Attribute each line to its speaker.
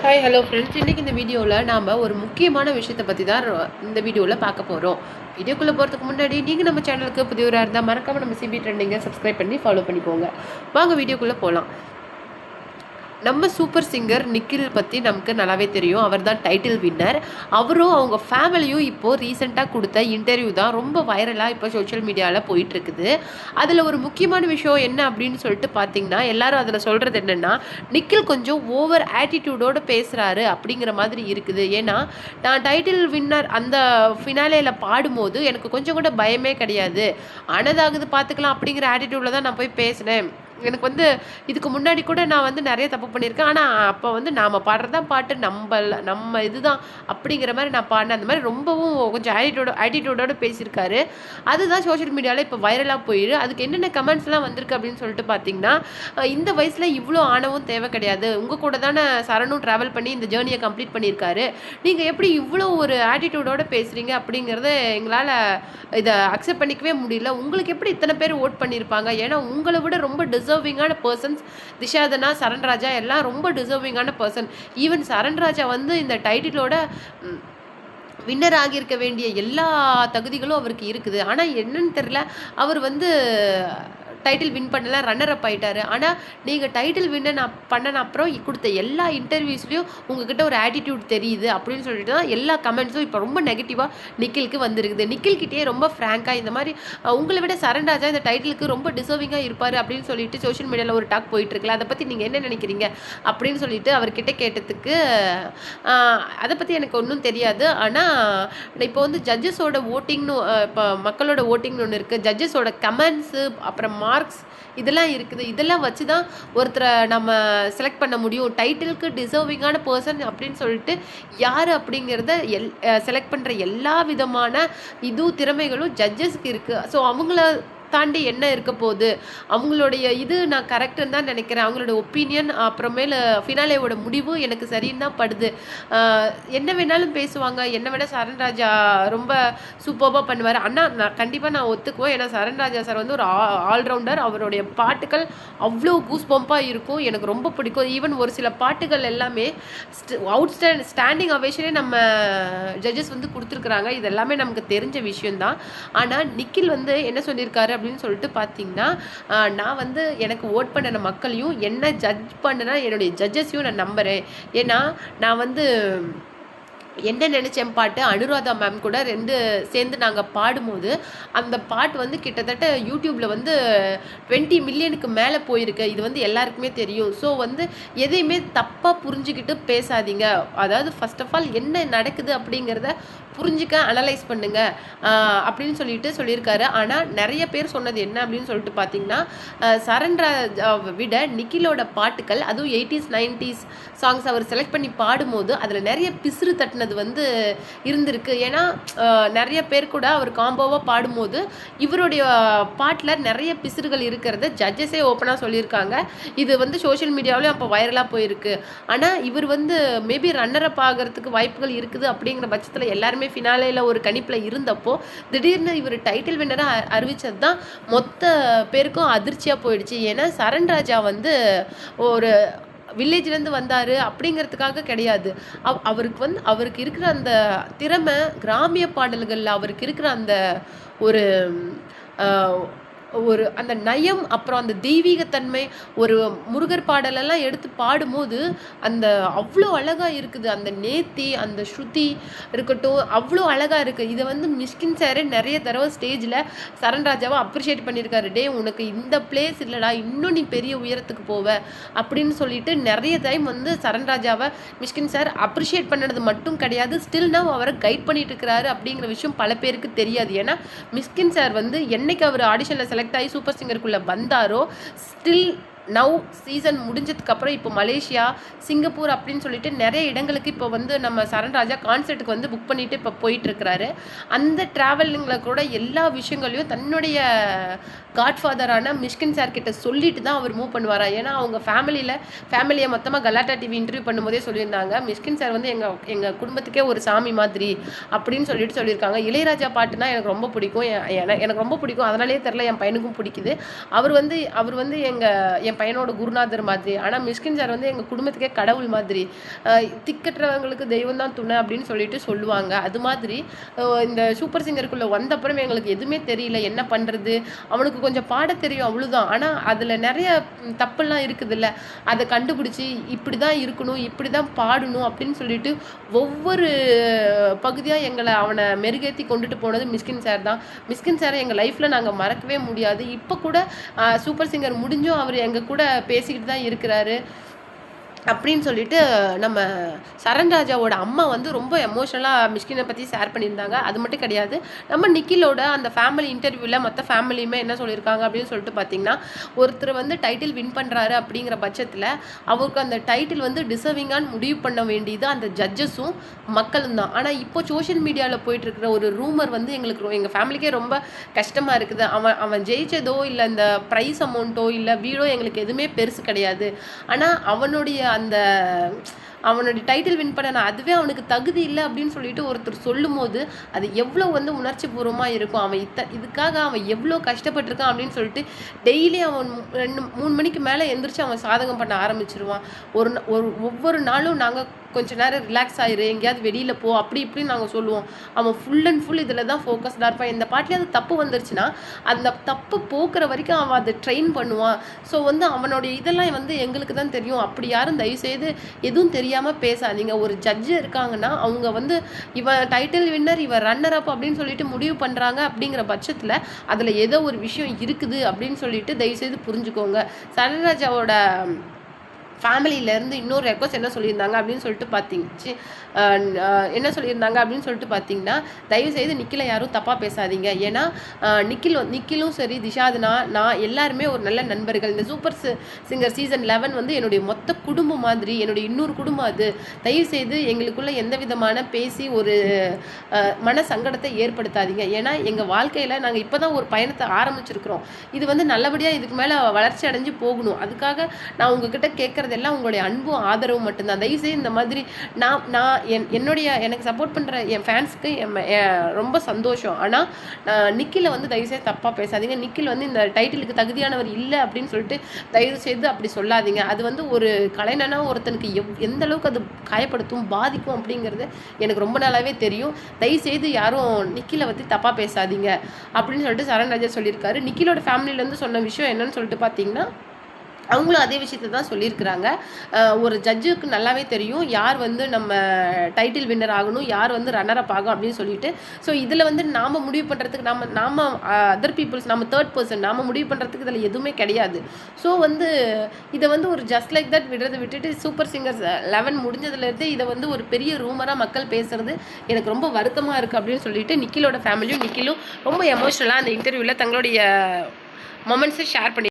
Speaker 1: Hi hello friends, இன்றைக்கி இந்த வீடியோவில் நாம் ஒரு முக்கியமான விஷயத்தை பற்றி தான் இந்த வீடியோவில் பார்க்க போகிறோம். வீடியோக்குள்ளே போகிறதுக்கு முன்னாடி நீங்கள் நம்ம சேனலுக்கு புதியவராக இருந்தால் மறக்காமல் நம்ம சிபி ட்ரெண்டிங்கை சப்ஸ்கிரைப் பண்ணி ஃபாலோ பண்ணிக்கோங்க. வாங்க வீடியோக்குள்ளே போகலாம். நம்ம சூப்பர் சிங்கர் நிக்கில் பற்றி நமக்கு நல்லாவே தெரியும். அவர் தான் டைட்டில் வின்னர். அவரும் அவங்க ஃபேமிலியும் இப்போது ரீசெண்டாக கொடுத்த இன்டர்வியூ தான் ரொம்ப வைரலாக இப்போ சோஷியல் மீடியாவில் போயிட்டுருக்குது. அதில் ஒரு முக்கியமான விஷயம் என்ன அப்படின்னு சொல்லிட்டு பார்த்தீங்கன்னா, எல்லாரும் அதில் சொல்கிறது என்னென்னா, நிக்கில் கொஞ்சம் ஓவர் ஆட்டிடியூடோடு பேசுகிறாரு அப்படிங்கிற மாதிரி இருக்குது. ஏன்னா நான் டைட்டில் வின்னர் அந்த ஃபினாலேயில் பாடும்போது எனக்கு கொஞ்சம் கூட பயமே கிடையாது, ஆனதாகுது பார்த்துக்கலாம் அப்படிங்கிற ஆட்டிடியூடில் தான் நான் போய் பேசினேன். எனக்கு இதுக்கு முன்னாடி கூட நான் நிறைய தப்பு பண்ணியிருக்கேன். ஆனால் அப்போ நாம் பாடுறது தான் பாட்டு, நம்ம இதுதான் அப்படிங்கிற மாதிரி நான் பாடினேன். அந்த மாதிரி ரொம்பவும் கொஞ்சம் ஆட்டிடியூடோடு பேசியிருக்காரு. அதுதான் சோஷியல் மீடியாவில் இப்போ வைரலாக போயிடு. அதுக்கு என்னென்ன கமெண்ட்ஸ்லாம் வந்திருக்கு அப்படின்னு சொல்லிட்டு பார்த்தீங்கன்னா, இந்த வயசில் இவ்வளோ ஆணவம் தேவை கிடையாது, உங்கள் கூட தானே சரணும் ட்ராவல் பண்ணி இந்த ஜேர்னியை கம்ப்ளீட் பண்ணியிருக்காரு, நீங்கள் எப்படி இவ்வளோ ஒரு ஆட்டிடியூடோடு பேசுகிறீங்க அப்படிங்கிறத எங்களால் இதை அக்செப்ட் பண்ணிக்கவே முடியல. உங்களுக்கு எப்படி இத்தனை பேர் ஓட் பண்ணியிருப்பாங்க? ஏன்னா உங்களை விட ரொம்ப டிசர்விங்கான பர்சன்ஸ் திஷாதனா, சரண்ராஜா எல்லாம் ரொம்ப டிசர்விங்கான பர்சன். ஈவன் சரண்ராஜா இந்த டைட்டிலோட வின்னர் ஆகியிருக்க வேண்டிய எல்லா தகுதிகளும் அவருக்கு இருக்குது. ஆனால் என்னன்னு தெரில, அவர் டைட்டில் வின் பண்ணல, ரன்னர் அப் ஆகிட்டார். ஆனால் நீங்கள் டைட்டில் வின்னர் பண்ணன அப்புறம் கொடுத்த எல்லா இன்டர்வியூஸ்லையும் உங்ககிட்ட ஒரு ஆட்டிடியூட் தெரியுது அப்படின்னு சொல்லிட்டு தான் எல்லா கமெண்ட்ஸும் இப்போ ரொம்ப நெகட்டிவாக நிக்கிலுக்கு வந்துருக்குது. நிக்கில்கிட்டே ரொம்ப ஃப்ராங்காக இந்த மாதிரி உங்களை விட சரண்ராஜா இந்த டைட்டிலுக்கு ரொம்ப டிசர்விங்காக இருப்பார் அப்படின்னு சொல்லிட்டு சோஷியல் மீடியாவில் ஒரு டாக் போயிட்டுருக்குல, அதை பற்றி நீங்கள் என்ன நினைக்கிறீங்க அப்படின்னு சொல்லிட்டு அவர்கிட்ட கேட்டதுக்கு, அதை பற்றி எனக்கு ஒன்றும் தெரியாது, ஆனால் இப்போ ஜட்ஜஸோட ஓட்டிங்னு இப்போ மக்களோட ஓட்டிங்னு ஒன்று இருக்குது, ஜட்ஜஸோட கமெண்ட்ஸு அப்புறம் மார்க்ஸ் இதெல்லாம் இருக்குது. இதெல்லாம் வச்சு தான் ஒருத்தரை நம்ம செலக்ட் பண்ண முடியும். டைட்டிலுக்கு டிசர்விங்கான பர்சன் அப்படின்னு சொல்லிட்டு யார் அப்படிங்கிறத செலக்ட் பண்ணுற எல்லா விதமான திறமைகளும் ஜட்ஜஸ்க்கு இருக்குது. ஸோ அவங்கள தாண்டி என்ன இருக்க போகுது, அவங்களுடைய நான் கரெக்டுன்னு தான் நினைக்கிறேன். அவங்களோட ஒப்பீனியன் அப்புறமேல ஃபினாலேயோட முடிவு எனக்கு சரின்னு தான் படுது. என்ன வேணாலும் பேசுவாங்க, என்னை விட சரண்ராஜா ரொம்ப சூப்பராக பண்ணுவார். ஆனால் நான் கண்டிப்பாக ஒத்துக்குவேன். ஏன்னா சரண்ராஜா சார் ஒரு ஆல்ரவுண்டர். அவருடைய பாட்டுகள் அவ்வளோ கூஸ் பம்பாக இருக்கும், எனக்கு ரொம்ப பிடிக்கும். ஈவன் ஒரு சில பாட்டுகள் எல்லாமே ஸ்டாண்டிங் அவேஷனே நம்ம ஜட்ஜஸ் கொடுத்துருக்குறாங்க. இது எல்லாமே நமக்கு தெரிஞ்ச விஷயம்தான். ஆனால் நிக்கில் என்ன சொல்லியிருக்காரு அப்படின்னு சொல்லிட்டு பார்த்தீங்கன்னா, நான் எனக்கு ஓட் பண்ணின மக்களையும் என்ன ஜட்ஜ் பண்ணினா என்னுடைய ஜட்ஜஸையும் நான் நம்புகிறேன். ஏன்னா நான் என்ன நினச்சேன் பாட்டு அனுராதா மேம் கூட சேர்ந்து நாங்கள் பாடும்போது அந்த பாட்டு கிட்டத்தட்ட யூடியூப்பில் 20 மில்லியனுக்கு மேலே போயிருக்கு. இது எல்லாருக்குமே தெரியும். ஸோ எதையுமே தப்பாக புரிஞ்சுக்கிட்டு பேசாதீங்க. அதாவது ஃபர்ஸ்ட் ஆஃப் ஆல் என்ன நடக்குது அப்படிங்கிறத புரிஞ்சுக்க அனலைஸ் பண்ணுங்க அப்படின்னு சொல்லியிருக்காரு. ஆனால் நிறைய பேர் சொன்னது என்ன அப்படின்னு சொல்லிட்டு பார்த்தீங்கன்னா, சரண்ராஜாவை விட நிக்கிலோட பாட்டுகள், அதுவும் 80s 90s சாங்ஸ் அவர் செலக்ட் பண்ணி பாடும்போது அதில் நிறைய பிசுறு தட்டினது இருந்திருக்கு. ஏன்னா நிறைய பேர் கூட அவர் காம்போவாக பாடும்போது இவருடைய பாட்டில் நிறைய பிசுறுகள் இருக்கிறத ஜட்ஜஸே ஓப்பனாக சொல்லியிருக்காங்க. இது சோஷியல் மீடியாவிலையும் அப்போ வைரலாக போயிருக்கு. ஆனால் இவர் மேபி ரன்னர் அப் ஆகிறதுக்கு வாய்ப்புகள் இருக்குது அப்படிங்கிற பட்சத்தில் எல்லாருமே ஃபினாலேயில் ஒரு கணிப்பில் இருந்தப்போ திடீர்னு இவர் டைட்டில் வின்னராக அறிவித்தது தான் மொத்த பேருக்கும் அதிர்ச்சியாக போயிடுச்சு. ஏன்னா சரண்ராஜா ஒரு வில்லேஜ்லேருந்து வந்தார் அப்படிங்கிறதுக்காக கிடையாது. அவருக்கு இருக்கிற அந்த திறமை, கிராமிய பாடல்களில் அவருக்கு இருக்கிற அந்த ஒரு அந்த நயம், அப்புறம் அந்த தெய்வீகத்தன்மை, ஒரு முருகர் பாடலெல்லாம் எடுத்து பாடும்போது அந்த அவ்வளோ அழகாக இருக்குது. அந்த நேர்த்தி, அந்த ஸ்ருதி இருக்கட்டும், அவ்வளோ அழகாக இருக்குது. இதை மிஷ்கின் சாரே நிறைய தடவை ஸ்டேஜில் சரண்ராஜாவை அப்ரிஷியேட் பண்ணியிருக்காரு. டே உனக்கு இந்த பிளேஸ் இல்லைடா, இன்னும் நீ பெரிய உயரத்துக்கு போவ அப்படின்னு சொல்லிட்டு நிறைய டைம் சரண்ராஜாவை மிஷ்கின் சார் அப்ரிஷியேட் பண்ணது மட்டும் கிடையாது, ஸ்டில் நவ் அவரை கைட் பண்ணிட்டு இருக்கிறாரு அப்படிங்கிற விஷயம் பல பேருக்கு தெரியாது. ஏன்னா மிஷ்கின் சார் என்னைக்கு அவர் ஆடிஷனில் செலக்ட் ஆகி சூப்பர் சிங்கருக்குள்ளே வந்தாரோ, ஸ்டில் நவ் சீசன் முடிஞ்சதுக்கப்புறம் இப்போ மலேசியா, சிங்கப்பூர் அப்படின்னு சொல்லிட்டு நிறைய இடங்களுக்கு இப்போ நம்ம சரண்ராஜா கான்சர்ட்டுக்கு புக் பண்ணிட்டு இப்போ போயிட்டுருக்கிறாரு. அந்த ட்ராவலிங்கில் கூட எல்லா விஷயங்களையும் தன்னுடைய காட்ஃபாதரான மிஷ்கின் சார் கிட்ட சொல்லிட்டு தான் அவர் மூவ் பண்ணுவாரா. ஏன்னா அவங்க ஃபேமிலியை மொத்தமாக கலாட்டா டிவி இன்டர்வியூ பண்ணும்போதே சொல்லியிருந்தாங்க, மிஷ்கின் சார் எங்கள் குடும்பத்துக்கே ஒரு சாமி மாதிரி அப்படின்னு சொல்லியிருக்காங்க. இளையராஜா பாட்டுனா எனக்கு ரொம்ப பிடிக்கும், எனக்கு ரொம்ப பிடிக்கும். அதனாலே தெரில என் பையனுக்கும் பிடிக்குது. அவர் என் என் பையனோட குருநாதர் மாதிரி. ஆனால் மிஷ்கின் சார் வந்து எங்கள் குடும்பத்துக்கே கடவுள் மாதிரி. திக்கற்றவங்களுக்கு தெய்வம் தான் துணை அப்படின்னு சொல்லிட்டு சொல்லுவாங்க. அது மாதிரி இந்த சூப்பர் சிங்கருக்குள்ளே வந்தப்புறம் எங்களுக்கு எதுவுமே தெரியல, என்ன பண்ணுறது. அவனுக்கு கொஞ்சம் பாட தெரியும் அவ்வளோதான். ஆனால் அதில் நிறைய தப்பெல்லாம் இருக்குதுல்ல, அதை கண்டுபிடிச்சி இப்படி தான் இருக்கணும், இப்படி தான் பாடணும் அப்படின்னு சொல்லிட்டு ஒவ்வொரு பகுதியாக அவனை மெருகேற்றி கொண்டுட்டு போனது மிஷ்கின் சார் தான். மிஷ்கின் சாரை எங்கள் லைஃப்பில் நாங்கள் மறக்கவே முடியாது. இப்போ கூட சூப்பர் சிங்கர் முடிஞ்சும் அவர் எங்கள் கூட பேசிக்கிட்டு தான் இருக்கிறாரு அப்படின்னு சொல்லிட்டு நம்ம சரண்ராஜாவோட அம்மா வந்து ரொம்ப எமோஷனலாக மிஷ்கினை பற்றி ஷேர் பண்ணியிருந்தாங்க. அது மட்டும் கிடையாது, நம்ம நிக்கிலோட அந்த ஃபேமிலி இன்டர்வியூவில் மற்ற ஃபேமிலியுமே என்ன சொல்லியிருக்காங்க அப்படின்னு சொல்லிட்டு பார்த்தீங்கன்னா, ஒருத்தர் வந்து டைட்டில் வின் பண்ணுறாரு அப்படிங்கிற பட்சத்தில் அவருக்கு அந்த டைட்டில் வந்து டிசர்விங்கான்னு முடிவு பண்ண வேண்டியது அந்த ஜட்ஜஸும் மக்களும் தான். ஆனால் இப்போ சோஷியல் மீடியாவில் போயிட்டுருக்கிற ஒரு ரூமர் வந்து எங்கள் ஃபேமிலிக்கே ரொம்ப கஷ்டமாக இருக்குது. அவன் ஜெயிச்சதோ இல்லை இந்த ப்ரைஸ் அமௌண்ட்டோ இல்லை வீடோ எங்களுக்கு எதுவுமே பெருசு கிடையாது. ஆனால் அவனுடைய டைட்டில் வின் பண்ண அதுவே அவனுக்கு தகுதி இல்லை அப்படின்னு சொல்லிட்டு ஒருத்தர் சொல்லும் போது அது எவ்வளோ வந்து உணர்ச்சி பூர்வமாக இருக்கும். அவன் இதுக்காக அவன் எவ்வளோ கஷ்டப்பட்டிருக்கான் அப்படின்னு சொல்லிட்டு டெய்லி அவன் 2-3 மணிக்கு மேலே எந்திரிச்சு அவன் சாதகம் பண்ண ஆரம்பிச்சிருவான். ஒவ்வொரு நாளும் நாங்கள் கொஞ்ச நேரம் ரிலாக்ஸ் ஆயிரு, எங்கேயாவது வெளியில் போ, அப்படி இப்படின்னு நாங்கள் சொல்லுவோம். அவன் ஃபுல் அண்ட் ஃபுல் இதில் தான் ஃபோக்கஸ்டாக இருப்பான். இந்த பாட்டில் தப்பு வந்துருச்சுன்னா அந்த தப்பு போக்குற வரைக்கும் அவன் அதை ட்ரெயின் பண்ணுவான். ஸோ வந்து அவனுடைய இதெல்லாம் வந்து எங்களுக்கு தான் தெரியும். அப்படி யாரும் தயவுசெய்து எதுவும் தெரியாமல் பேசாதீங்க. ஒரு ஜட்ஜு இருக்காங்கன்னா அவங்க வந்து இவன் டைட்டில் வின்னர், இவன் ரன்னர் அப் அப்படின்னு சொல்லிட்டு முடிவு பண்ணுறாங்க. அப்படிங்கிற பட்சத்தில் அதில் ஏதோ ஒரு விஷயம் இருக்குது அப்படின்னு சொல்லிட்டு தயவுசெய்து புரிஞ்சுக்கோங்க. சரண்ராஜாவோட ஃபேமிலியிலேருந்து இன்னொரு ரெக்வஸ்ட் என்ன சொல்லியிருந்தாங்க அப்படின்னு சொல்லிட்டு பார்த்தீங்கன்னா, தயவுசெய்து நிக்கிலை யாரும் தப்பாக பேசாதீங்க. ஏன்னா நிக்கிலும் சரி, திஷாதுனா, நான் எல்லாருமே ஒரு நல்ல நண்பர்கள். இந்த சூப்பர் சிங்கர் சீசன் 11 வந்து என்னுடைய மொத்த குடும்பம் மாதிரி, என்னுடைய இன்னொரு குடும்பம் அது. தயவுசெய்து எங்களுக்குள்ள எந்த விதமான பேசி ஒரு மன சங்கடத்தை ஏற்படுத்தாதீங்க. ஏன்னா எங்கள் வாழ்க்கையில் நாங்கள் இப்போ தான் ஒரு பயணத்தை ஆரம்பிச்சிருக்கிறோம். இது வந்து நல்லபடியாக இதுக்கு மேலே வளர்ச்சி அடைஞ்சு போகணும். அதுக்காக நான் உங்ககிட்ட கேட்குறது எல்லாம் உங்களுடைய அன்பும் ஆதரவும் மட்டும்தான். தயவுசெய்து இந்த மாதிரி எனக்கு சப்போர்ட் பண்ணுற என் ஃபேன்ஸ்க்கு ரொம்ப சந்தோஷம். ஆனால் நிக்கில வந்து தயவுசெய்து தப்பாக பேசாதீங்க. நிக்கில் வந்து இந்த டைட்டிலுக்கு தகுதியானவர் இல்லை அப்படின்னு சொல்லிட்டு தயவுசெய்து அப்படி சொல்லாதீங்க. அது வந்து ஒரு கலைஞனா ஒருத்தனுக்கு எந்த அளவுக்கு அது காயப்படுத்தும், பாதிக்கும் அப்படிங்கிறது எனக்கு ரொம்ப நாளாகவே தெரியும். தயவுசெய்து யாரும் நிக்கில பற்றி தப்பாக பேசாதீங்க அப்படின்னு சொல்லிட்டு சரண்ராஜா சொல்லியிருக்காரு. நிக்கிலோட ஃபேமிலியிலேருந்து சொன்ன விஷயம் என்னன்னு சொல்லிட்டு பார்த்தீங்கன்னா, அவங்களும் அதே விஷயத்தை தான் சொல்லியிருக்கிறாங்க. ஒரு ஜட்ஜுக்கு நல்லாவே தெரியும் யார் வந்து நம்ம டைட்டில் வின்னர் ஆகணும், யார் வந்து ரன்னர் அப் ஆகும் அப்படின்னு சொல்லிட்டு. ஸோ இதில் வந்து நாம் முடிவு பண்ணுறதுக்கு நாம் அதர் பீப்புள்ஸ், நம்ம தேர்ட் பர்சன், நாம் முடிவு பண்ணுறதுக்கு இதில் எதுவுமே கிடையாது. ஸோ வந்து இதை வந்து ஒரு ஜஸ்ட் லைக் தட் விட்டுட்டு சூப்பர் சிங்கர்ஸ் 11 முடிஞ்சதுலேருந்து இதை வந்து ஒரு பெரிய ரூமராக மக்கள் பேசுகிறது எனக்கு ரொம்ப வருத்தமாக இருக்குது அப்படின்னு சொல்லிட்டு நிக்கிலோட ஃபேமிலியும் நிக்கிலும் ரொம்ப எமோஷ்னலாக அந்த இன்டர்வியூவில் தங்களுடைய மொமெண்ட்ஸை ஷேர் பண்ணி